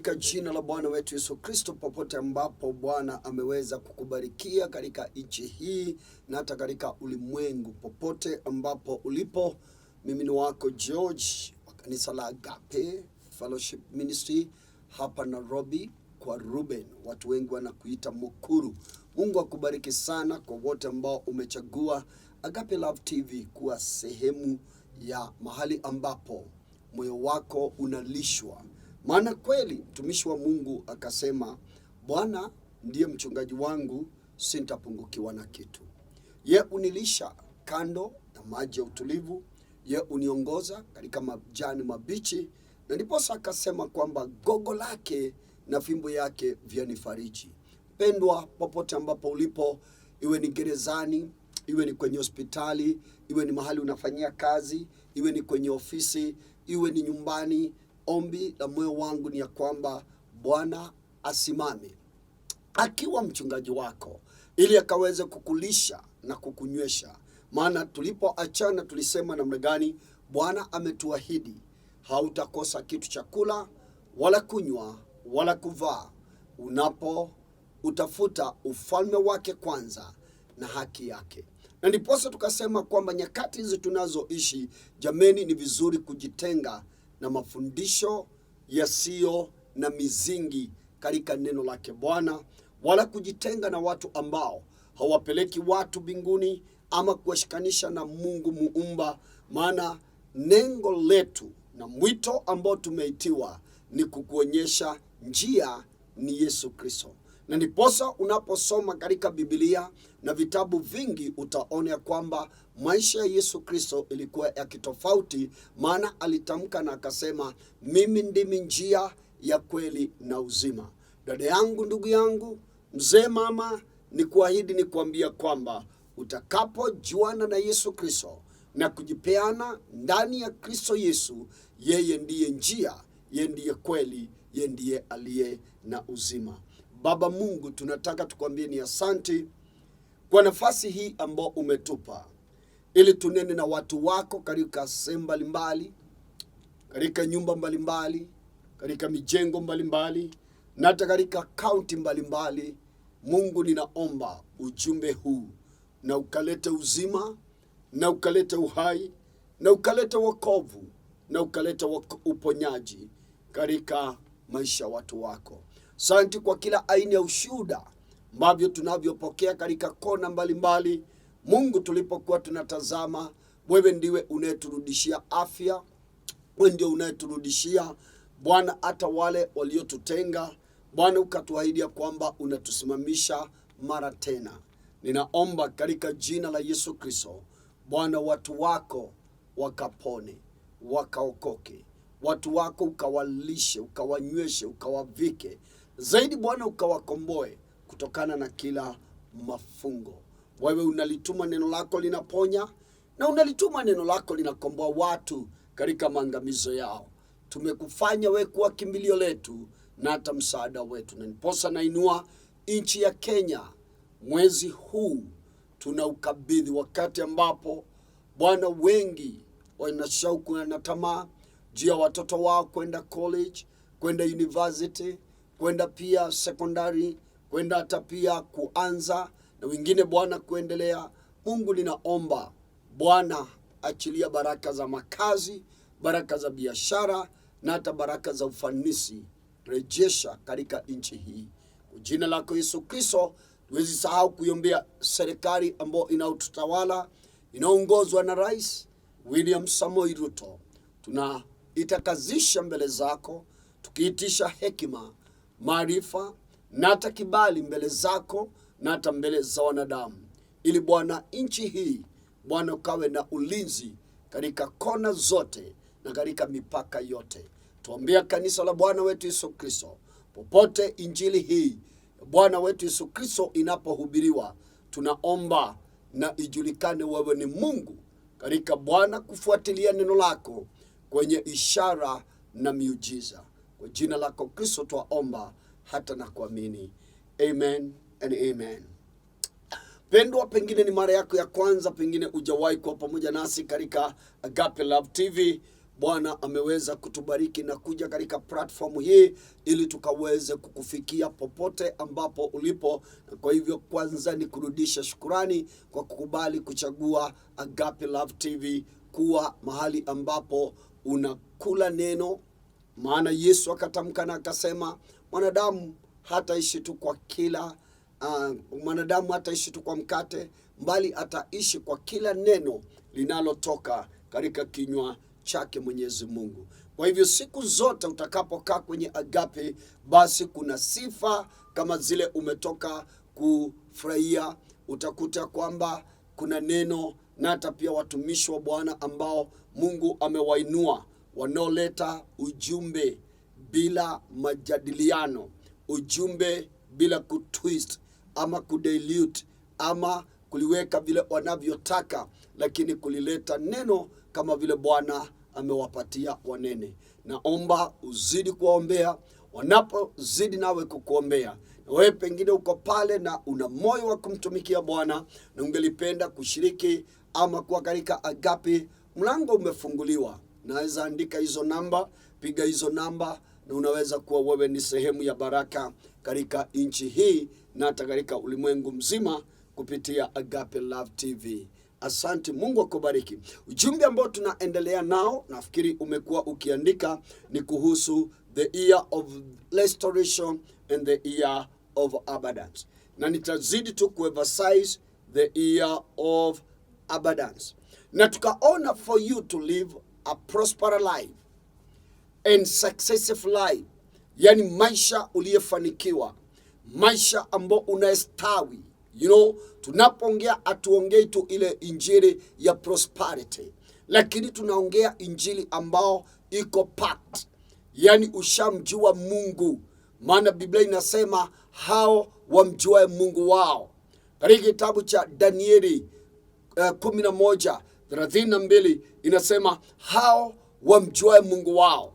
katika jina la Bwana wetu Yesu Kristo, popote ambapo Bwana ameweza kukubarikia katika nchi hii na hata katika ulimwengu, popote ambapo ulipo, mimi ni wako George wa kanisa la Agape Fellowship Ministry hapa Nairobi kwa Ruben. Watu wengi wanakuita Mukuru. Mungu akubariki sana kwa wote ambao umechagua Agape Love TV kuwa sehemu ya mahali ambapo moyo wako unalishwa. Maana kweli mtumishi wa Mungu akasema, Bwana ndiye mchungaji wangu, sitapungukiwa na kitu. Ye unilisha kando na maji ya utulivu, ye uniongoza katika majani mabichi, na ndiposa akasema kwamba gogo lake na fimbo yake vyanifariji. Pendwa, popote ambapo ulipo, iwe ni gerezani, iwe ni kwenye hospitali, iwe ni mahali unafanyia kazi, iwe ni kwenye ofisi, iwe ni nyumbani, ombi la moyo wangu ni ya kwamba Bwana asimame akiwa mchungaji wako ili akaweze kukulisha na kukunywesha. Maana tulipoachana tulisema namna gani? Bwana ametuahidi hautakosa kitu cha kula wala kunywa wala kuvaa unapo utafuta ufalme wake kwanza na haki yake. Na ndiposa tukasema kwamba nyakati hizi tunazoishi, jameni, ni vizuri kujitenga na mafundisho yasiyo na mizingi katika neno lake Bwana, wala kujitenga na watu ambao hawapeleki watu mbinguni ama kuwashikanisha na Mungu muumba. Maana lengo letu na mwito ambao tumeitiwa ni kukuonyesha njia ni Yesu Kristo. Na ndiposa unaposoma katika Biblia na vitabu vingi utaona kwamba maisha ya Yesu Kristo ilikuwa ya kitofauti. Maana alitamka na akasema, mimi ndimi njia ya kweli na uzima. Dada yangu, ndugu yangu, mzee, mama, ni kuahidi ni kuambia kwamba utakapojuana na Yesu Kristo na kujipeana ndani ya Kristo Yesu, yeye ndiye njia, yeye ndiye kweli, yeye ndiye aliye na uzima. Baba Mungu, tunataka tukwambie ni asante kwa nafasi hii ambao umetupa ili tunene na watu wako katika sehemu mbalimbali, katika nyumba mbalimbali, katika mijengo mbalimbali na hata katika kaunti mbalimbali. Mungu, ninaomba ujumbe huu na ukalete uzima na ukalete uhai na ukalete wokovu na ukalete uponyaji katika maisha ya watu wako. Asante kwa kila aina ya ushuhuda ambavyo tunavyopokea katika kona mbalimbali. Mungu, tulipokuwa tunatazama, wewe ndiwe unayeturudishia afya, wewe ndio unayeturudishia Bwana hata wale waliotutenga. Bwana, ukatuahidi kwamba unatusimamisha mara tena. Ninaomba katika jina la Yesu Kristo, Bwana, watu wako wakapone, wakaokoke. Watu wako ukawalishe, ukawanyweshe, ukawavike. Zaidi Bwana, ukawakomboe kutokana na kila mafungo. Wewe unalituma neno lako linaponya, na unalituma neno lako linakomboa watu katika maangamizo yao. Tumekufanya wewe kuwa kimbilio letu na hata msaada wetu. Na niposa nainua nchi ya Kenya mwezi huu, tunaukabidhi wakati ambapo Bwana wengi wana shauku na tamaa juu ya watoto wao kwenda college, kwenda university, kwenda pia secondary, kwenda hata pia kuanza na wengine Bwana kuendelea. Mungu, ninaomba Bwana achilia baraka za makazi, baraka za biashara na hata baraka za ufanisi, rejesha katika nchi hii. Kwa jina lako Yesu Kristo, tuwezi sahau kuiombea serikali ambayo inaotutawala, inaongozwa na Rais William Samoei Ruto. Tunaitakazisha mbele zako, tukiitisha hekima, maarifa na hata kibali mbele zako na hata mbele za wanadamu, ili Bwana nchi hii Bwana ukawe na ulinzi katika kona zote na katika mipaka yote. Tuombea kanisa la Bwana wetu Yesu Kristo, popote injili hii Bwana wetu Yesu Kristo inapohubiriwa, tunaomba na ijulikane wewe ni Mungu katika Bwana kufuatilia neno lako kwenye ishara na miujiza. Kwa jina lako Kristo twaomba hata na kuamini. Amen and amen. Pendwa, pengine ni mara yako ya kwanza, pengine hujawahi kuwa pamoja nasi katika Agape Love TV. Bwana ameweza kutubariki na kuja katika platform hii ili tukaweze kukufikia popote ambapo ulipo. Na kwa hivyo kwanza ni kurudisha shukurani kwa kukubali kuchagua Agape Love TV kuwa mahali ambapo unakula neno. Maana Yesu akatamka na akasema mwanadamu hataishi tu kwa mwanadamu hataishi tu kwa mkate, bali ataishi kwa kila neno linalotoka katika kinywa chake Mwenyezi Mungu. Kwa hivyo siku zote utakapokaa kwenye Agape, basi kuna sifa kama zile umetoka kufurahia. Utakuta kwamba kuna neno na hata pia watumishi wa Bwana ambao Mungu amewainua, wanaoleta ujumbe bila majadiliano, ujumbe bila kutwist ama kudilute ama kuliweka vile wanavyotaka, lakini kulileta neno kama vile Bwana amewapatia wanene. Naomba uzidi kuombea, wanapozidi nawe kukuombea. Na wewe pengine uko pale na una moyo wa kumtumikia Bwana na ungelipenda kushiriki ama kuwa katika Agape, mlango umefunguliwa. Naweza andika hizo namba, piga hizo namba, na unaweza kuwa wewe ni sehemu ya baraka katika nchi hii na hata katika ulimwengu mzima kupitia Agape Love TV. Asante, Mungu akubariki. Ujumbe ambao tunaendelea nao, nafikiri umekuwa ukiandika, ni kuhusu the year of restoration and the year of abundance. Na nitazidi tu kuemphasize the year of abundance. Na tukaona for you to live a prosperous life and successful life, yani maisha uliyefanikiwa, maisha ambao unaestawi. Tunapoongea atuongei tu ile injili ya prosperity, lakini tunaongea injili ambao iko packed, yani ushamjua Mungu. Maana Biblia inasema hao wamjua Mungu wao. Katika kitabu cha Danieli 11:32 inasema hao wamjua Mungu wao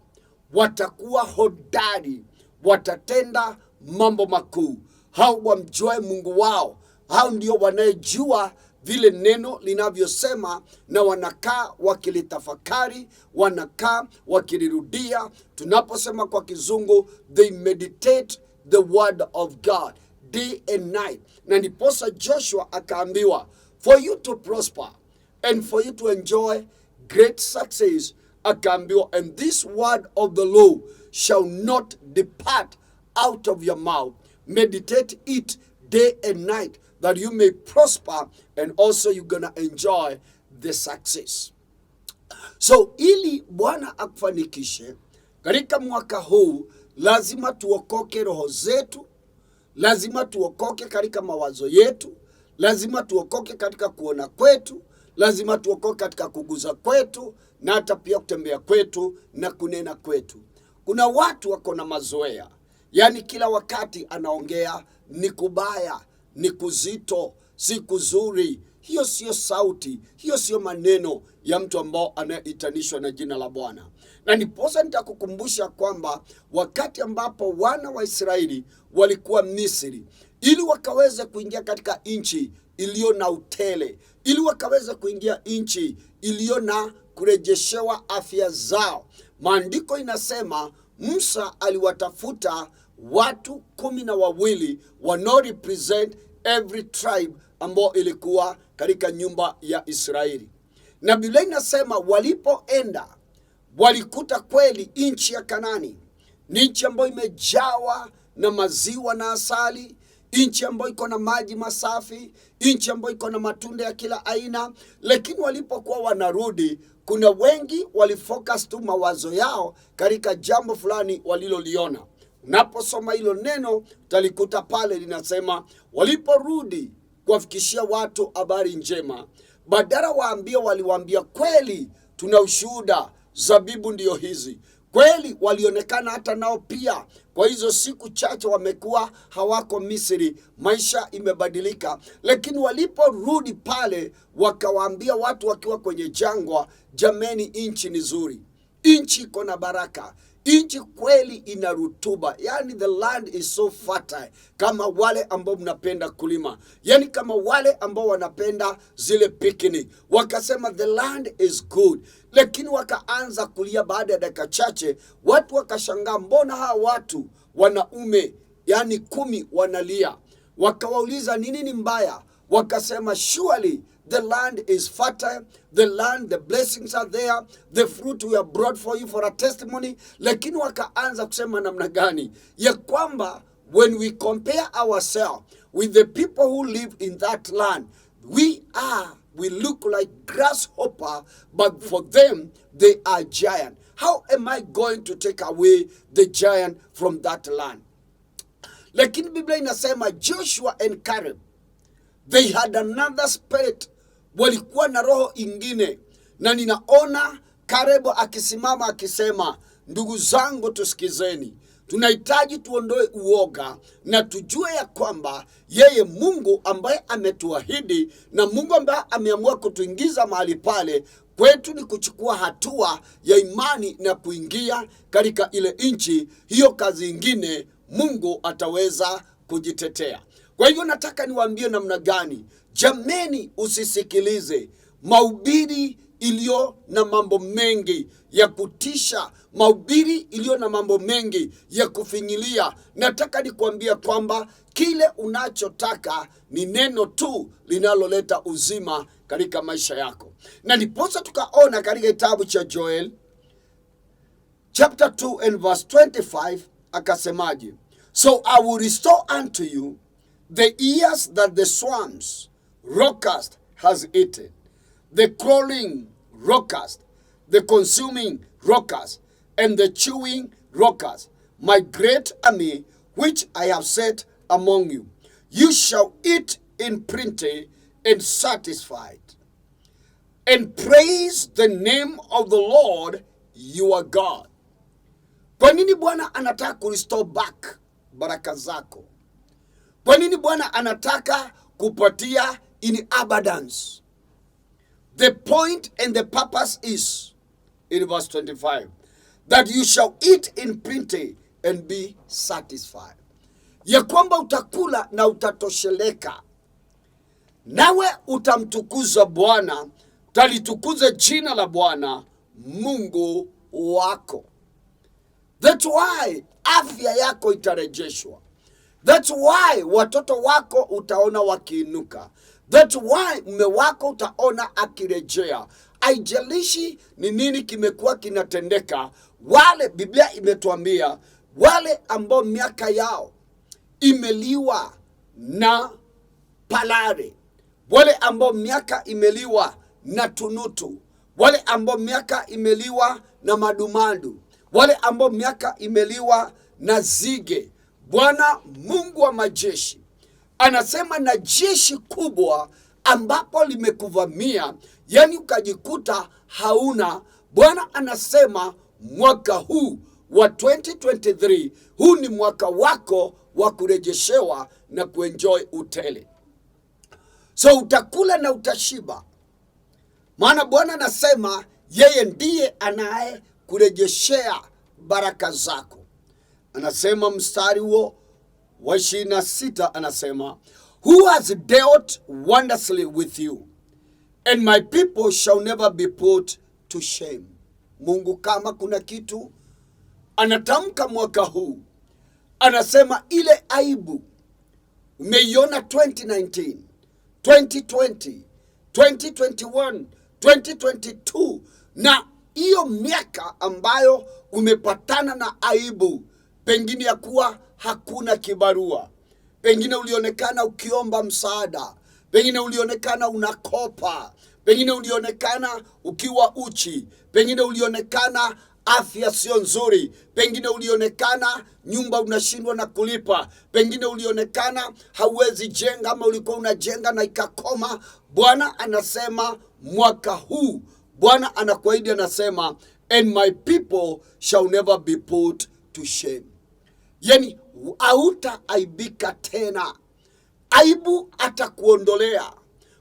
watakuwa hodari, watatenda mambo makuu. Hao wamjua Mungu wao, hao ndio wanayejua vile neno linavyosema, na wanakaa wakilitafakari, wanakaa wakilirudia. Tunaposema kwa kizungu, they meditate the word of God day and night. Na ndiposa Joshua akaambiwa, for you to prosper and for you to enjoy great success, akaambiwa, and this word of the law shall not depart out of your mouth. Meditate it day and night, that you may prosper and also you're gonna enjoy the success. So ili Bwana akufanikishe katika mwaka huu, lazima tuokoke roho zetu, lazima tuokoke katika mawazo yetu, lazima tuokoke katika kuona kwetu, lazima tuokoke katika kuguza kwetu, na hata pia kutembea kwetu na kunena kwetu. Kuna watu wako na mazoea, yani kila wakati anaongea ni kubaya, ni kuzito, si kuzuri. Hiyo sio sauti, hiyo sio maneno ya mtu ambao anaitanishwa na jina la Bwana. Na niposa nitakukumbusha kwamba wakati ambapo wana wa Israeli walikuwa Misri, ili wakaweze kuingia katika nchi iliyo na utele, ili wakaweze kuingia nchi iliyo na kurejeshewa afya zao, maandiko inasema Musa aliwatafuta watu 12 wanao represent every tribe ambao ilikuwa katika nyumba ya Israeli. Na Biblia inasema walipoenda walikuta kweli nchi ya Kanani ni nchi ambayo imejawa na maziwa na asali, nchi ambayo iko na maji masafi, nchi ambayo iko na matunda ya kila aina. Lakini walipokuwa wanarudi, kuna wengi walifocus tu mawazo yao katika jambo fulani waliloliona. Unaposoma hilo neno utalikuta pale linasema waliporudi kuwafikishia watu habari njema, badala waliwaambia kweli tuna ushuhuda, zabibu ndio hizi. Kweli walionekana hata nao pia kwa hizo siku chache wamekuwa hawako Misri, maisha imebadilika. Lakini waliporudi pale wakawaambia watu wakiwa kwenye jangwa, jameni, nchi ni nzuri, nchi iko na baraka, Nchi kweli ina rutuba, yani the land is so fertile. Kama wale ambao mnapenda kulima, yani kama wale ambao wanapenda zile picnic, wakasema the land is good, lakini wakaanza kulia. Baada ya dakika chache watu wakashangaa, mbona hawa watu wanaume yani 10 wanalia? Wakawauliza ni nini mbaya? Wakasema surely the land is fertile, the land, the blessings are there, the fruit we have brought for you for a testimony. Lakini wakaanza kusema namna gani? Ya kwamba when we compare ourselves with the people who live in that land, we look like grasshopper, but for them they are giant. How am I going to take away the giant from that land? Lakini Biblia inasema Joshua and Caleb, they had another spirit. Walikuwa na roho ingine. Na ninaona Caleb akisimama akisema, ndugu zangu tusikizeni. Tunahitaji tuondoe uoga na tujue ya kwamba yeye Mungu ambaye ametuahidi na Mungu ambaye ameamua kutuingiza mahali pale, kwetu ni kuchukua hatua ya imani na kuingia katika ile nchi. Hiyo kazi ingine Mungu ataweza kujitetea. Kwa hivyo nataka niwaambie namna gani, jameni, usisikilize mahubiri iliyo na mambo mengi ya kutisha, mahubiri iliyo na mambo mengi ya kufinyilia. Nataka nikuambia kwamba kile unachotaka ni neno tu linaloleta uzima katika maisha yako. Na ndiposa tukaona katika kitabu cha Joel chapter 2 and verse 25 akasemaje, so I will restore unto you the years that the swarms locust has eaten, the crawling locust, the consuming locust, and the chewing locust, my great army which I have set among you. You shall eat in plenty and satisfied, and praise the name of the Lord your God. Kwa nini Bwana anataka kurestore back baraka zako? Kwa nini Bwana anataka kupatia in abundance? The point and the purpose is in verse 25, that you shall eat in plenty and be satisfied. Ya kwamba utakula na utatosheleka, nawe utamtukuza Bwana, utalitukuza jina la Bwana Mungu wako. That's why afya yako itarejeshwa. That's why watoto wako utaona wakiinuka. That's why mume wako utaona akirejea. Haijalishi ni nini kimekuwa kinatendeka. Wale Biblia imetuambia wale ambao miaka yao imeliwa na palare, wale ambao miaka imeliwa na tunutu, wale ambao miaka imeliwa na madumadu, wale ambao miaka imeliwa na zige, Bwana Mungu wa majeshi anasema na jeshi kubwa ambapo limekuvamia, yani ukajikuta hauna. Bwana anasema mwaka huu wa 2023, huu ni mwaka wako wa kurejeshewa na kuenjoy utele. So utakula na utashiba, maana Bwana anasema yeye ndiye anaye kurejeshea baraka zako. Anasema mstari huo wa 26 anasema, who has dealt wondrously with you, and my people shall never be put to shame. Mungu kama kuna kitu anatamka mwaka huu, anasema ile aibu umeiona 2019, 2020, 2021, 2022, na hiyo miaka ambayo umepatana na aibu, pengine ya kuwa hakuna kibarua, pengine ulionekana ukiomba msaada, pengine ulionekana unakopa, pengine ulionekana ukiwa uchi, pengine ulionekana afya sio nzuri, pengine ulionekana nyumba unashindwa na kulipa, pengine ulionekana hauwezi jenga ama ulikuwa unajenga na ikakoma. Bwana anasema mwaka huu, Bwana anakuahidi, anasema and my people shall never be put to shame. Yani hautaaibika tena, aibu atakuondolea.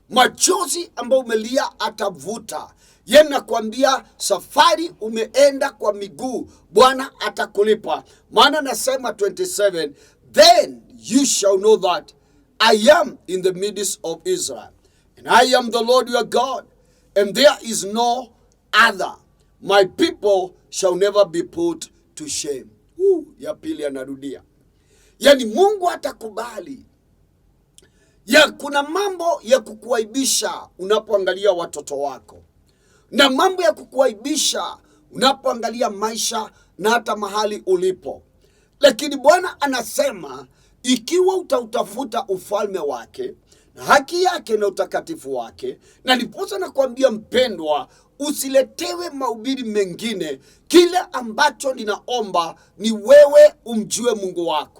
Machozi ambayo umelia atavuta. Yeye nakwambia safari umeenda kwa miguu, Bwana atakulipa. Maana nasema 27, then you shall know that I am in the midst of Israel, and I am the Lord your God, and there is no other. My people shall never be put to shame. Ya pili anarudia. Yani Mungu atakubali. Kuna mambo ya kukuaibisha unapoangalia watoto wako, na mambo ya kukuaibisha unapoangalia maisha na hata mahali ulipo. Lakini Bwana anasema ikiwa utautafuta ufalme wake na haki yake na utakatifu wake, na niposa nakwambia mpendwa, usiletewe mahubiri mengine. Kile ambacho ninaomba ni wewe umjue Mungu wako.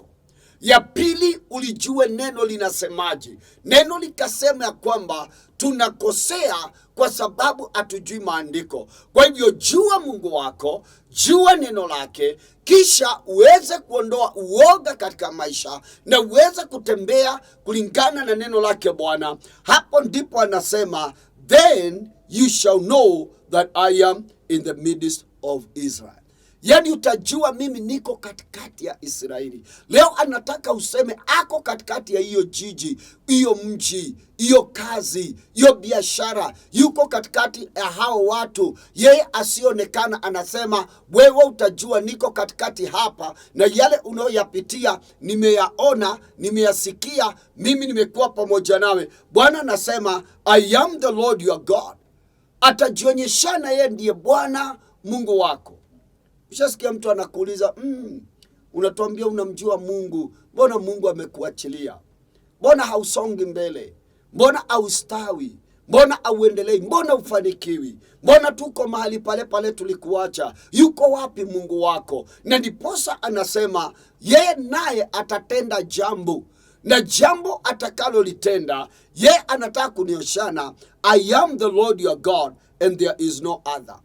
Ya pili, ulijue neno linasemaje. Neno likasema ya kwamba tunakosea kwa sababu hatujui maandiko. Kwa hivyo jua Mungu wako, jua neno lake, kisha uweze kuondoa uoga katika maisha na uweze kutembea kulingana na neno lake Bwana. Hapo ndipo anasema, then you shall know that I am in the midst of Israel. Yani utajua mimi niko katikati ya Israeli. Leo anataka useme ako katikati ya hiyo jiji, hiyo mji, hiyo kazi, hiyo biashara. Yuko katikati ya hao watu. Yeye asionekana anasema wewe utajua niko katikati hapa, na yale unayoyapitia nimeyaona, nimeyasikia, mimi nimekuwa pamoja nawe. Bwana anasema I am the Lord your God. Atajionyeshana yeye ndiye Bwana Mungu wako. Ushasikia mtu anakuuliza, unatuambia unamjua Mungu, mbona Mungu amekuachilia? Mbona hausongi mbele? Mbona haustawi? Mbona hauendelei? Mbona ufanikiwi? Mbona tuko mahali pale pale tulikuacha? Yuko wapi Mungu wako? Na ndiposa anasema yeye naye atatenda jambo, na jambo atakalolitenda yeye anataka kunioshana, I am the Lord your God and there is no other.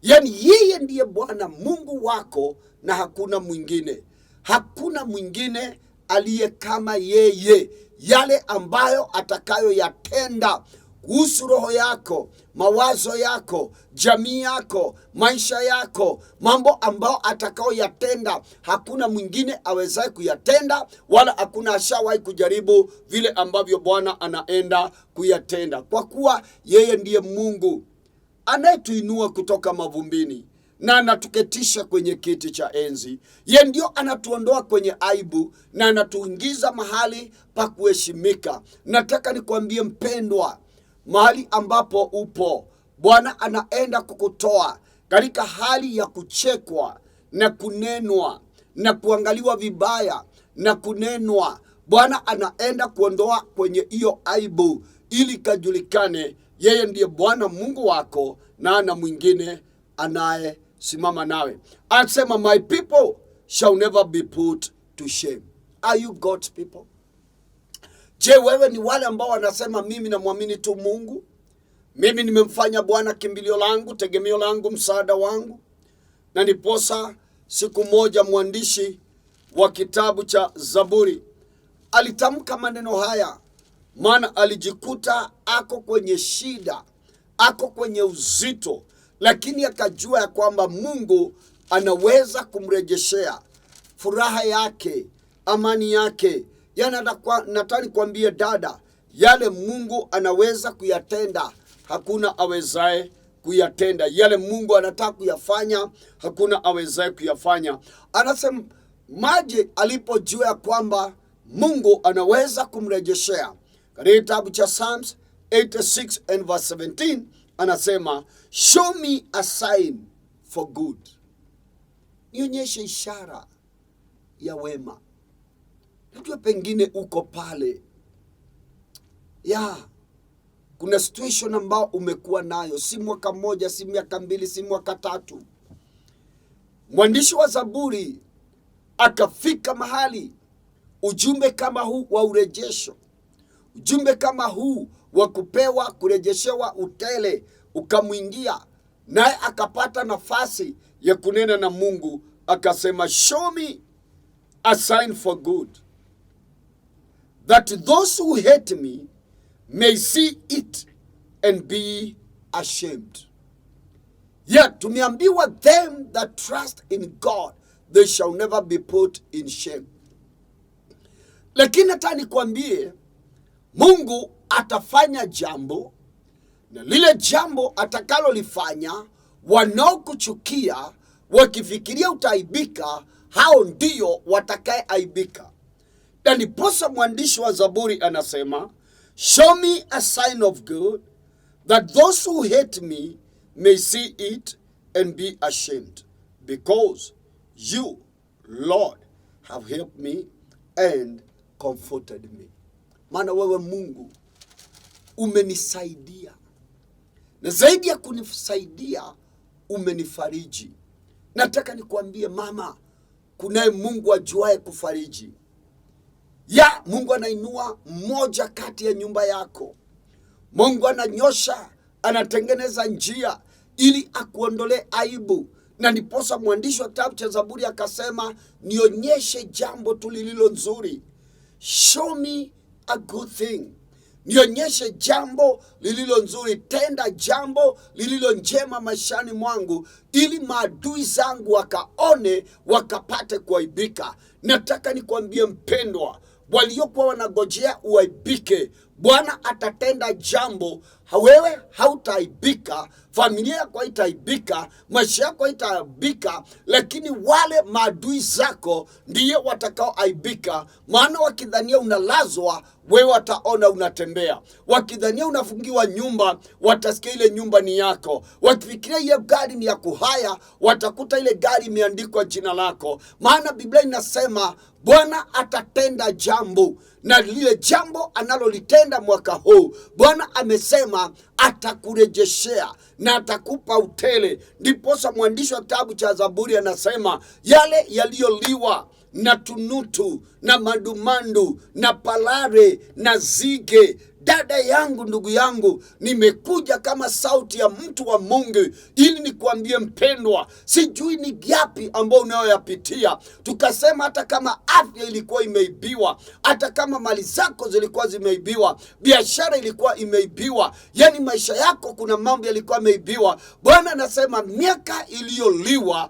Yani yeye ndiye Bwana Mungu wako na hakuna mwingine. Hakuna mwingine aliye kama yeye. Yale ambayo atakayoyatenda kuhusu roho yako, mawazo yako, jamii yako, maisha yako, mambo ambayo atakayoyatenda hakuna mwingine awezaye kuyatenda, wala hakuna ashawahi kujaribu vile ambavyo Bwana anaenda kuyatenda. Kwa kuwa yeye ndiye Mungu anayetuinua kutoka mavumbini na anatuketisha kwenye kiti cha enzi. Yeye ndio anatuondoa kwenye aibu na anatuingiza mahali pa kuheshimika. Nataka nikwambie mpendwa, mahali ambapo upo, Bwana anaenda kukutoa katika hali ya kuchekwa na kunenwa na kuangaliwa vibaya na kunenwa. Bwana anaenda kuondoa kwenye hiyo aibu ili kajulikane yeye ndiye Bwana Mungu wako na ana mwingine anayesimama nawe. Anasema my people shall never be put to shame. Are you God's people? Je, wewe ni wale ambao wanasema mimi namwamini tu Mungu? Mimi nimemfanya Bwana kimbilio langu, tegemeo langu, msaada wangu. Na ndiposa siku moja mwandishi wa kitabu cha Zaburi alitamka maneno haya, maana alijikuta ako kwenye shida, ako kwenye uzito, lakini akajua ya kwamba Mungu anaweza kumrejeshea furaha yake, amani yake. Nataka nikwambie dada, yale Mungu anaweza kuyatenda, hakuna awezaye kuyatenda. Yale Mungu anataka kuyafanya, hakuna awezaye kuyafanya. Anasema maji alipojua ya kwamba Mungu anaweza kumrejeshea, katika kitabu cha Psalms 86 and verse 17 anasema, show me a sign for good. Nionyeshe ishara ya wema. Najua pengine uko pale, kuna situation ambao umekuwa nayo, si mwaka mmoja, si miaka mbili, si mwaka tatu. Mwandishi wa Zaburi akafika mahali ujumbe kama huu wa urejesho, ujumbe kama huu wa kupewa, kurejeshewa utele ukamwingia, naye akapata nafasi ya kunena na Mungu. Akasema, show me a sign for good, that those who hate me may see it and be ashamed. Yet tumeambiwa, them that trust in God, they shall never be put in shame. Lakini hata nikwambie, Mungu atafanya jambo, na lile jambo atakalolifanya, wanaokuchukia wakifikiria utaibika, hao ndio watakayeaibika. Na ndiposa mwandishi wa Zaburi anasema, show me a sign of good, that those who hate me may see it and be ashamed, because you, Lord, have helped me and comforted me. Maana wewe Mungu umenisaidia, na zaidi ya kunisaidia umenifariji. Nataka nikuambie mama, kunaye Mungu ajuaye kufariji. Mungu anainua mmoja kati ya nyumba yako. Mungu ananyosha, anatengeneza njia ili akuondolee aibu. Na ndiposa mwandishi wa kitabu cha Zaburi akasema, nionyeshe jambo tu lililo nzuri. Show me a good thing. Nionyeshe jambo lililo nzuri, tenda jambo lililo njema maishani mwangu, ili maadui zangu wakaone, wakapate kuaibika. Nataka nikwambie mpendwa, waliokuwa wanagojea uaibike, Bwana atatenda jambo. Wewe hautaaibika, familia yako haitaaibika, maisha yako haitaaibika, lakini wale maadui zako ndiyo watakaoaibika. Maana wakidhania unalazwa, wewe wataona unatembea. Wakidhania unafungiwa nyumba, watasikia ile nyumba ni yako. Wakifikiria ile gari ni ya kuhaya, watakuta ile gari imeandikwa jina lako. Maana Biblia inasema Bwana atatenda jambo, na lile jambo analolitenda mwaka huu, Bwana amesema atakurejeshea na atakupa utele. Ndiposa mwandishi wa kitabu cha Zaburi anasema, yale yaliyoliwa na tunutu na mandumandu na palare na zige, dada yangu, ndugu yangu, nimekuja kama sauti ya mtu wa Mungu ili nikuambie mpendwa, sijui ni yapi ambao unayoyapitia. Tukasema hata kama afya ilikuwa imeibiwa, hata kama mali zako zilikuwa zimeibiwa, biashara ilikuwa imeibiwa, yani maisha yako kuna mambo yalikuwa imeibiwa, Bwana anasema miaka iliyoliwa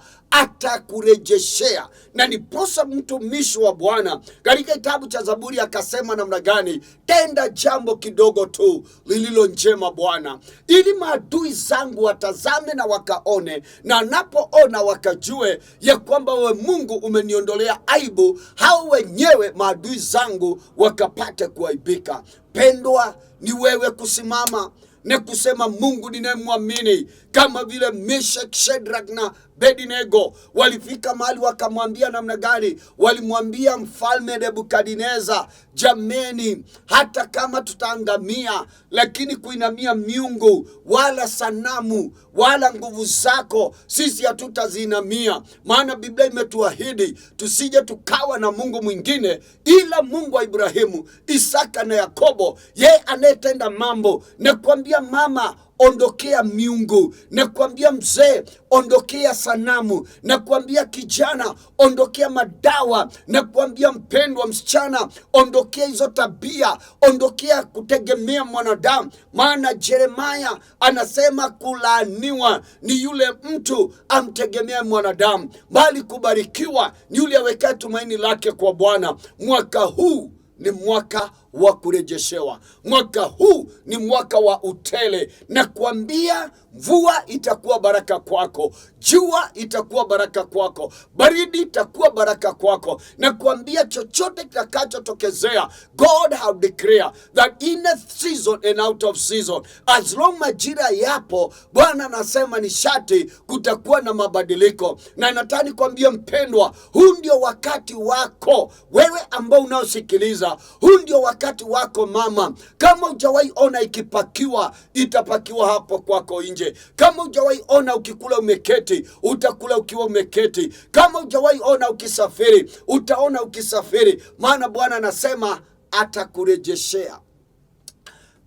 atakurejeshea. Na niposa mtumishi wa Bwana katika kitabu cha Zaburi akasema namna gani? Tenda jambo kidogo tu lililo njema Bwana, ili maadui zangu watazame na wakaone, na anapoona wakajue ya kwamba wewe Mungu umeniondolea aibu, hao wenyewe maadui zangu wakapate kuaibika. Pendwa, ni wewe kusimama na kusema, Mungu ninayemwamini, kama vile Meshach, Shadrach na Abednego walifika mahali wakamwambia namna gani? Walimwambia mfalme Nebukadneza, jameni, hata kama tutaangamia, lakini kuinamia miungu wala sanamu wala nguvu zako sisi hatutazinamia. Maana Biblia imetuahidi tusije tukawa na Mungu mwingine ila Mungu wa Ibrahimu, Isaka na Yakobo, yeye anayetenda mambo. Na kuambia mama, ondokea miungu. Na kuambia mzee, ondokea sanamu. Na kuambia kijana, ondokea madawa. Na kuambia mpendwa msichana, ondokea hizo tabia, ondokea kutegemea mwanadamu. Maana Yeremia anasema kulaaniwa ni yule mtu amtegemea mwanadamu, bali kubarikiwa ni yule awekaye tumaini lake kwa Bwana. Mwaka huu ni mwaka wa kurejeshewa. Mwaka huu ni mwaka wa utele. Na kuambia mvua itakuwa baraka kwako, jua itakuwa baraka kwako, baridi itakuwa baraka kwako. Na kuambia chochote kitakachotokezea, God have declared that in a season and out of season, as long majira yapo, Bwana anasema ni shati kutakuwa na mabadiliko. Na nataka kuambia mpendwa, huu ndio wakati wako wewe ambao unaosikiliza. Huu ndio wakati wako mama. Kama hujawahi ona ikipakiwa, itapakiwa hapo kwako nje. Kama hujawahi ona ukikula umeketi, utakula ukiwa umeketi. Kama hujawahi ona ukisafiri, utaona ukisafiri. Maana Bwana anasema atakurejeshea.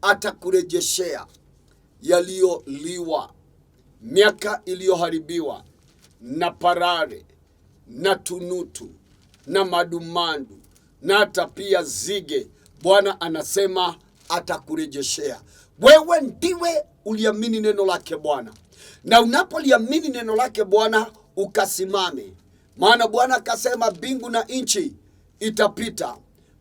Atakurejeshea yaliyoliwa, miaka iliyoharibiwa na parare na tunutu na madumandu na hata pia zige. Bwana anasema atakurejeshea. Wewe ndiwe uliamini neno lake Bwana, na unapoliamini neno lake Bwana ukasimame. Maana Bwana akasema mbingu na nchi itapita,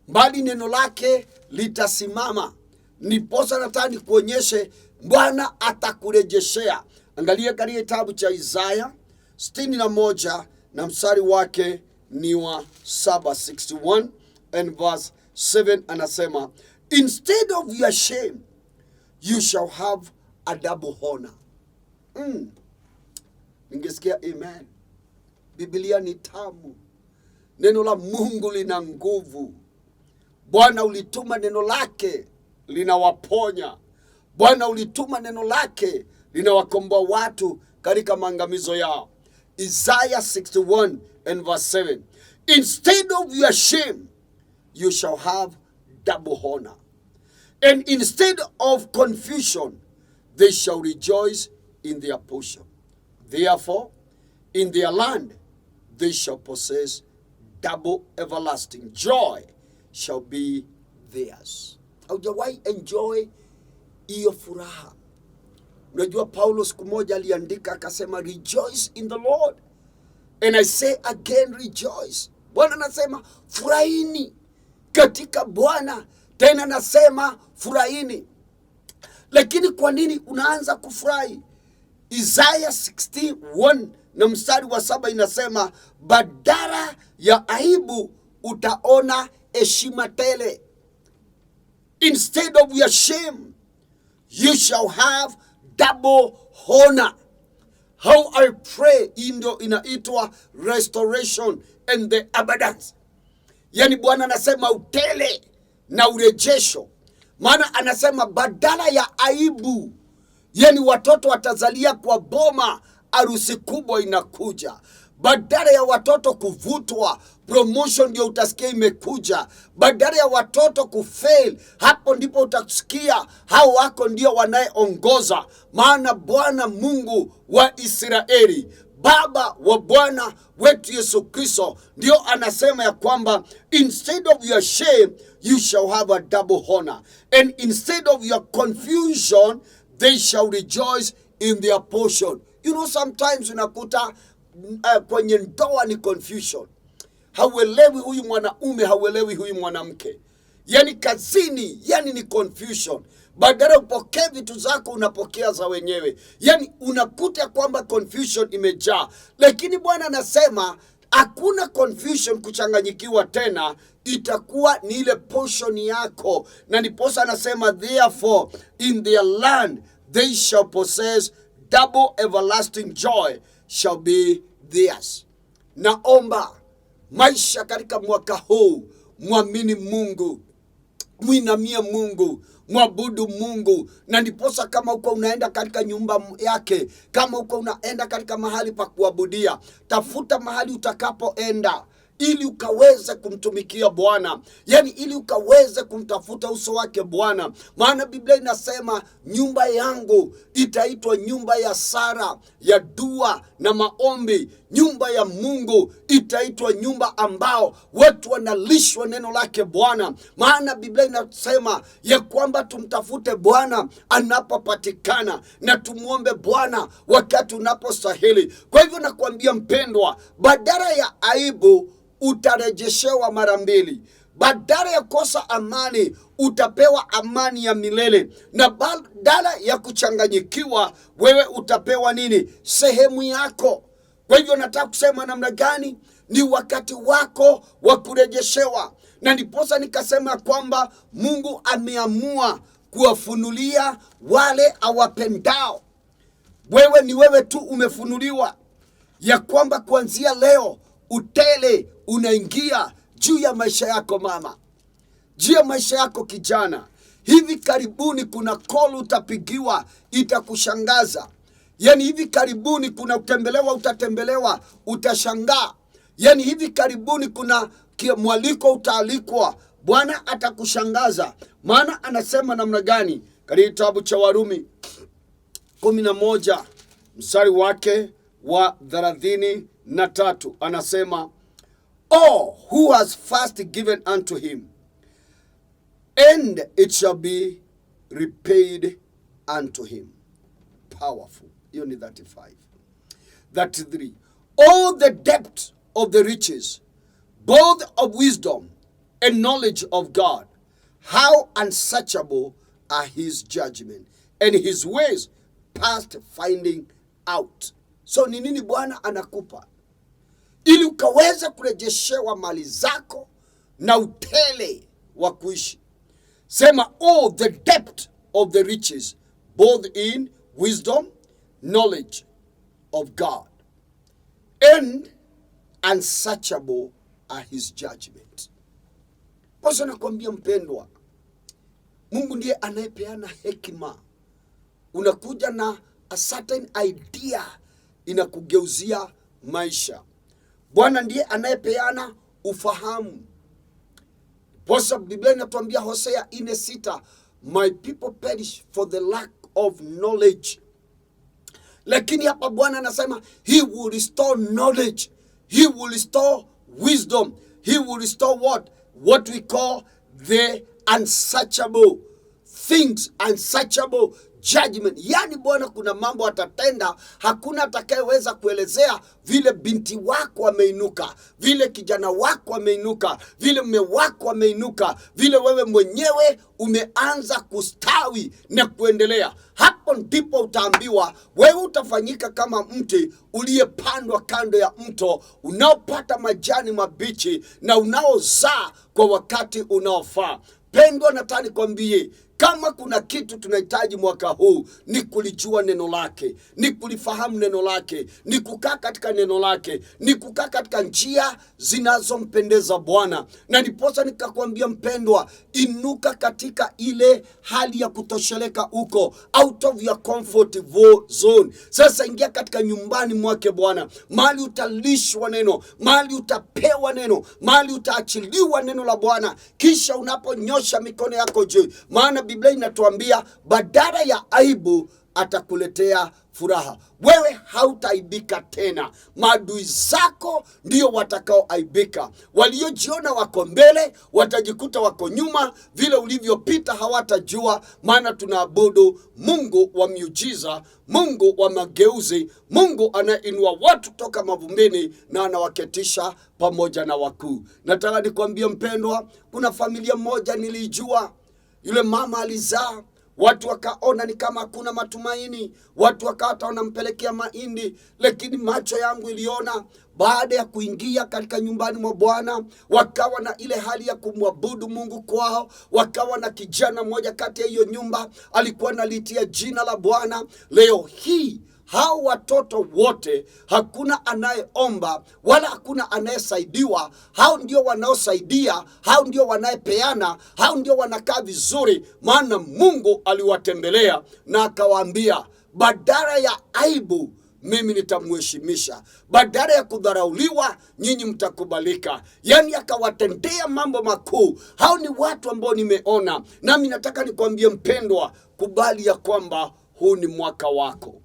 bali neno lake litasimama. Niposa nataka nikuonyeshe Bwana atakurejeshea. Angalia katika kitabu cha Isaya 61 na mstari wake ni wa 7, 61 and verse 7, anasema, instead of your shame you shall have a double honor. Ningesikia amen. Biblia ni tamu. Neno la Mungu lina nguvu. Bwana ulituma neno lake linawaponya. Bwana ulituma neno lake linawakomboa watu katika maangamizo yao. Isaiah 61 and verse 7. Instead of your shame you shall have double honor. And instead of confusion they shall rejoice in their portion. Therefore in their land they shall possess double everlasting joy shall be theirs. Haujawahi enjoy hiyo furaha? Unajua Paulo siku moja aliandika akasema, rejoice in the Lord. And I say again, rejoice. Bwana anasema furahini katika Bwana. Tena nasema furahini. Lakini kwa nini unaanza kufurahi? Isaiah 61 na mstari wa 7 inasema, badala ya aibu utaona heshima tele. Instead of your shame you shall have double honor. How I pray, ndio inaitwa restoration and the abundance. Yani Bwana anasema utele na urejesho. Maana anasema badala ya aibu, yani watoto watazalia kwa boma, harusi kubwa inakuja. Badala ya watoto kuvutwa, promotion ndio utasikia imekuja. Badala ya watoto kufail, hapo ndipo utasikia hao wako ndio wanayeongoza. Maana Bwana Mungu wa Israeli, Baba wa Bwana wetu Yesu Kristo, ndio anasema ya kwamba instead of your shame you shall have a double honor, and instead of your confusion they shall rejoice in their portion. You know, sometimes unakuta kwenye ndoa ni confusion. Hauelewi huyu mwanaume, hauelewi huyu mwanamke. Yani kazini, yani ni confusion. Badala upokee vitu zako unapokea za wenyewe. Yani unakuta kwamba confusion imejaa. Lakini Bwana anasema hakuna confusion, kuchanganyikiwa tena, itakuwa ni ile portion yako. Na niposa anasema therefore in their land they shall possess double everlasting joy shall be theirs. Naomba maisha katika mwaka huu, muamini Mungu, muinamie Mungu, mwabudu Mungu. Na ndiposa kama uko unaenda katika nyumba yake, kama uko unaenda katika mahali pa kuabudia, tafuta mahali utakapoenda ili ukaweze kumtumikia Bwana. Yani ili ukaweze kumtafuta uso wake Bwana. Maana Biblia inasema nyumba yangu itaitwa nyumba ya sala, ya dua na maombi. Nyumba ya Mungu itaitwa nyumba ambao watu wanalishwa neno lake Bwana. Maana Biblia inasema ya kwamba tumtafute Bwana anapopatikana na tumuombe Bwana wakati unapostahili. Kwa hivyo nakwambia mpendwa, badala ya aibu utarejeshewa mara mbili. Badala ya kosa amani utapewa amani ya milele. Na badala ya kuchanganyikiwa wewe utapewa nini? Sehemu yako. Kwa hivyo nataka kusema namna gani? Ni wakati wako wa kurejeshewa. Na ndiposa nikasema kwamba Mungu ameamua kuwafunulia wale awapendao. Wewe ni wewe tu umefunuliwa ya kwamba kuanzia leo utele unaingia juu ya maisha yako mama, juu ya maisha yako kijana. Hivi karibuni kuna call utapigiwa itakushangaza. Yani hivi karibuni kuna utembelewa, utatembelewa, utashangaa. Yani hivi karibuni kuna mwaliko utaalikwa, Bwana atakushangaza. Maana anasema namna gani? Katika kitabu cha Warumi 11 mstari wake wa 33 anasema, all who has first given unto him and it shall be repaid unto him. Powerful. Hiyo ni 35. 33. All the depth of the riches, both of wisdom and knowledge of God, how unsearchable are his judgment, and his ways past finding out. So ni nini Bwana anakupa ili ukaweza kurejeshewa mali zako na utele wa kuishi? Sema, oh, the depth of the riches, both in wisdom, knowledge of God, and unsearchable are his judgment. Basi nakwambia mpendwa, Mungu ndiye anayepeana hekima. Unakuja na a certain idea inakugeuzia maisha. Bwana ndiye anayepeana ufahamu. Posa Biblia inatuambia Hosea 4:6, my people perish for the lack of knowledge. Lakini hapa Bwana anasema he will restore knowledge, he will restore wisdom, he will restore what we call the unsearchable things, unsearchable judgment. Yani Bwana kuna mambo atatenda, hakuna atakayeweza kuelezea. Vile binti wako ameinuka, vile kijana wako ameinuka, vile mume wako ameinuka, vile wewe mwenyewe umeanza kustawi na kuendelea. Hapo ndipo utaambiwa wewe utafanyika kama mti uliyepandwa kando ya mto, unaopata majani mabichi na unaozaa kwa wakati unaofaa. Pendwa, nataka nikwambie, kama kuna kitu tunahitaji mwaka huu ni kulijua neno lake, ni kulifahamu neno lake, ni kukaa katika neno lake, ni kukaa katika njia zinazompendeza Bwana. Na niposa nikakwambia mpendwa, inuka katika ile hali ya kutosheleka huko, out of your comfort zone. Sasa ingia katika nyumbani mwake Bwana, mahali utalishwa neno, mahali utapewa neno, mahali utaachiliwa neno la Bwana. Kisha unaponyosha mikono yako juu, maana Biblia inatuambia badala ya aibu atakuletea furaha. Wewe hautaaibika tena, maadui zako ndio watakaoaibika. Waliojiona wako mbele watajikuta wako nyuma, vile ulivyopita hawatajua. Maana tunaabudu Mungu wa miujiza, Mungu wa mageuzi, Mungu anainua watu toka mavumbini na anawaketisha pamoja na wakuu. Nataka nikwambie mpendwa, kuna familia moja nilijua. Yule mama alizaa, watu wakaona ni kama hakuna matumaini, watu wakata wanampelekea mahindi, lakini macho yangu iliona baada ya kuingia katika nyumbani mwa Bwana, wakawa na ile hali ya kumwabudu Mungu kwao. Wakawa na kijana mmoja kati ya hiyo nyumba alikuwa analitia jina la Bwana. Leo hii hao watoto wote, hakuna anayeomba wala hakuna anayesaidiwa. Hao ndio wanaosaidia, hao ndio wanayepeana, hao ndio wanakaa vizuri, maana Mungu aliwatembelea na akawaambia, badala ya aibu mimi nitamheshimisha, badala ya kudharauliwa nyinyi mtakubalika. Yani akawatendea mambo makuu. Hao ni watu ambao nimeona. Nami nataka nikwambie mpendwa, kubali ya kwamba huu ni mwaka wako.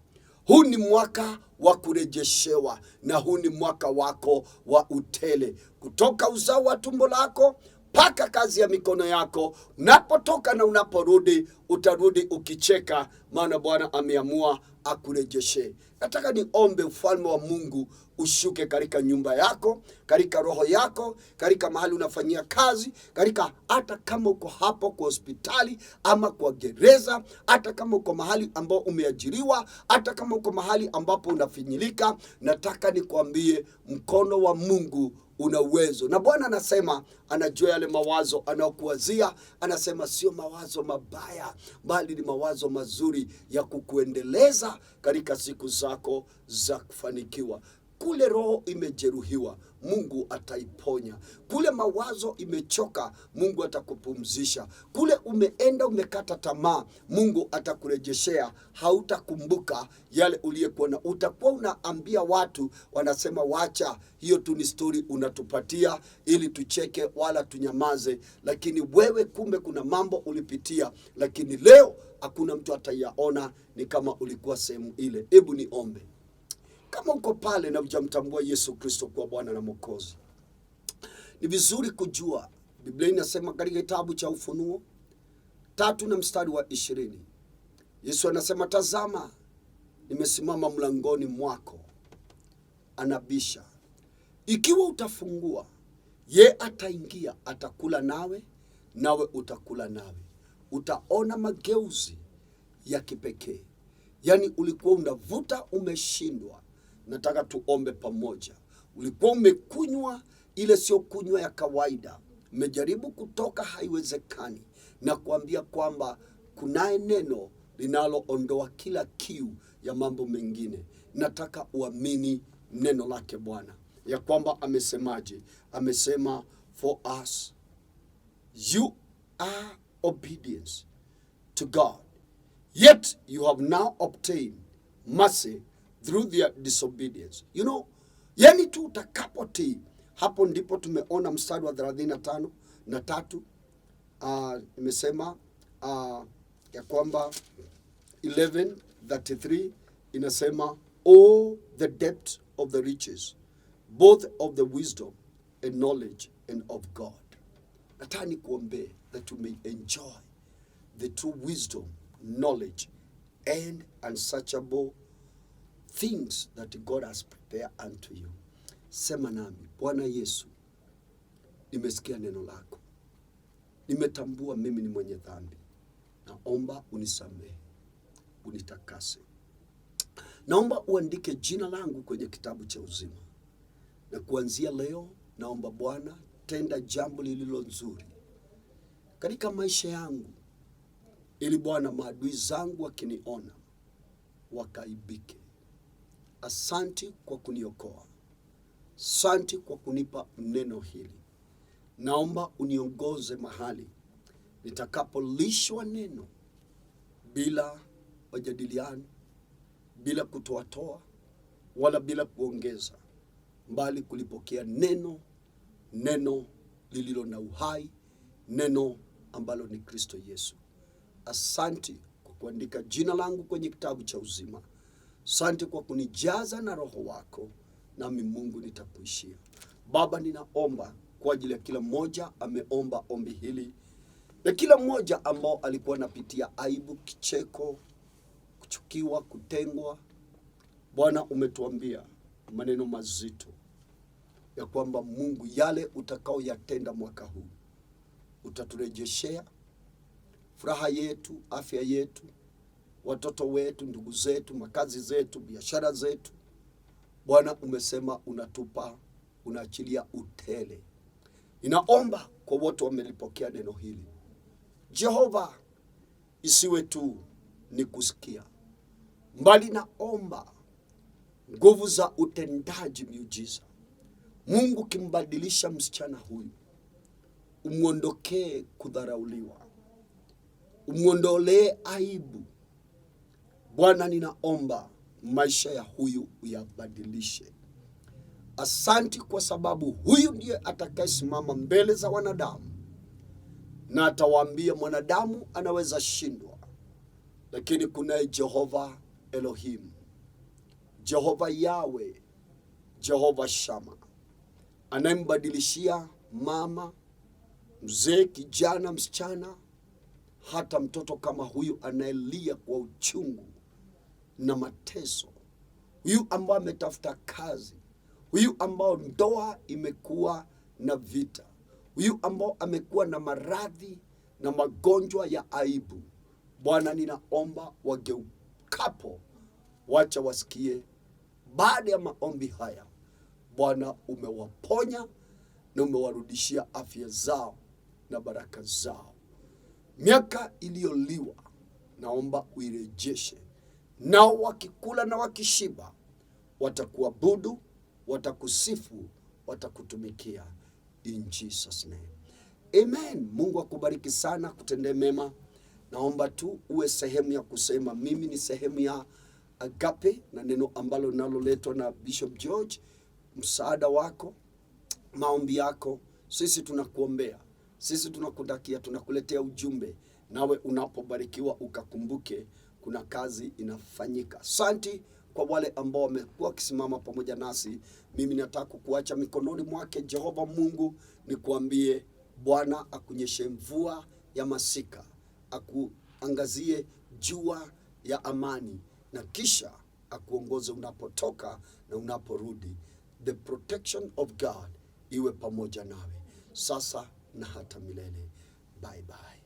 Huu ni mwaka wa kurejeshewa, na huu ni mwaka wako wa utele. Kutoka uzao wa tumbo lako mpaka kazi ya mikono yako, unapotoka na unaporudi, utarudi ukicheka, maana Bwana ameamua akurejeshe. Nataka niombe ufalme wa Mungu ushuke katika nyumba yako, katika roho yako, katika mahali unafanyia kazi, katika hata kama uko hapo kwa hospitali ama kwa gereza, hata kama uko mahali ambao umeajiriwa, hata kama uko mahali ambapo unafinyilika. Nataka nikwambie mkono wa Mungu una uwezo. Na Bwana anasema anajua yale mawazo anayokuwazia. Anasema sio mawazo mabaya, bali ni mawazo mazuri ya kukuendeleza katika siku zako za kufanikiwa. Kule roho imejeruhiwa, Mungu ataiponya. Kule mawazo imechoka, Mungu atakupumzisha. Kule umeenda umekata tamaa, Mungu atakurejeshea. Hautakumbuka yale uliyekuwa na. Utakuwa unaambia watu, wanasema wacha, hiyo tu ni story unatupatia ili tucheke wala tunyamaze. Lakini wewe kumbe kuna mambo ulipitia, lakini leo hakuna mtu atayaona ni kama ulikuwa sehemu ile. Hebu niombe. Kama uko pale na hujamtambua Yesu Kristo kwa Bwana na Mwokozi, ni vizuri kujua Biblia inasema katika kitabu cha Ufunuo 3 na mstari wa 20. Yesu anasema, tazama nimesimama mlangoni mwako anabisha. Ikiwa utafungua, ye ataingia, atakula nawe, nawe utakula nawe. Utaona mageuzi ya kipekee. Yaani ulikuwa unavuta umeshindwa. Nataka tuombe pamoja. Ulikuwa umekunywa ile sio kunywa ya kawaida. Umejaribu kutoka, haiwezekani. Na kuambia kwamba kunaye neno linaloondoa kila kiu ya mambo mengine. Nataka uamini neno lake Bwana, ya kwamba amesemaje? Amesema, for us you are obedience to God, yet you have now obtained mercy through their disobedience. You know, yani tu utakapotii. Hapo ndipo tumeona mstari wa 35 na 3. Imesema ya kwamba 11:33 inasema, oh the depth of the riches, both of the wisdom and knowledge and of God. Nataka nikuombe that you may enjoy the true wisdom, knowledge and unsearchable things that God has prepared unto you. Sema nami, Bwana Yesu, nimesikia neno lako. Nimetambua mimi ni mwenye dhambi. Naomba unisamehe, unitakase. Naomba uandike jina langu kwenye kitabu cha uzima. Na kuanzia leo, naomba Bwana, tenda jambo lililo nzuri katika maisha yangu, ili Bwana maadui zangu wakiniona wakaibike. Asante kwa kuniokoa. Asante kwa kunipa neno hili. Naomba uniongoze mahali nitakapolishwa neno, bila majadiliano, bila kutoatoa, wala bila kuongeza, mbali kulipokea neno lililo na uhai, neno ambalo ni Kristo Yesu. Asante kwa kuandika jina langu kwenye kitabu cha uzima. Asante kwa kunijaza na Roho wako, nami Mungu nitakuishia. Baba, ninaomba kwa ajili ya kila mmoja ameomba ombi hili, na kila mmoja ambao alikuwa anapitia aibu, kicheko, kuchukiwa, kutengwa. Bwana, umetuambia maneno mazito ya kwamba Mungu, yale utakao yatenda mwaka huu utaturejeshea furaha yetu, afya yetu, watoto wetu, ndugu zetu, makazi zetu, biashara zetu. Bwana, umesema unatupa, unaachilia utele. Ninaomba kwa wote wamelipokea neno hili, Jehova, isiwe tu ni kusikia, mbali naomba nguvu za utendaji miujiza. Mungu, kimbadilisha msichana huyu, umuondokee kudharauliwa, umuondolee aibu. Bwana, ninaomba maisha ya huyu uyabadilishe. Asante kwa sababu huyu ndiye atakayesimama mbele za wanadamu, na atawaambia mwanadamu anaweza shindwa, lakini kunaye Jehova Elohim, Jehova Yawe, Jehova Shama, anayembadilishia mama, mzee, kijana, msichana, hata mtoto kama huyu anayelia kwa uchungu na mateso, huyu ambao ametafuta kazi, huyu ambao ndoa imekuwa na vita, huyu ambao amekuwa na maradhi na magonjwa ya aibu. Bwana, ninaomba wageukapo, wacha wasikie baada ya maombi haya. Bwana, umewaponya na umewarudishia afya zao na baraka zao. Miaka iliyoliwa naomba uirejeshe, nao wakikula na wakishiba watakuabudu, watakusifu, watakutumikia. In Jesus name, amen. Mungu akubariki sana, kutendee mema. Naomba tu uwe sehemu ya kusema mimi ni sehemu ya Agape, na neno ambalo naloletwa na Bishop George. Msaada wako, maombi yako, sisi tunakuombea, sisi tunakutakia, tunakuletea ujumbe. Nawe unapobarikiwa ukakumbuke kuna kazi inafanyika. Asante kwa wale ambao wamekuwa kisimama pamoja nasi. Mimi nataka kukuacha mikononi mwake Jehova Mungu, nikuambie Bwana akunyeshe mvua ya masika, akuangazie jua ya amani, na kisha akuongoze unapotoka na unaporudi. The protection of God iwe pamoja nawe sasa na hata milele. Bye bye.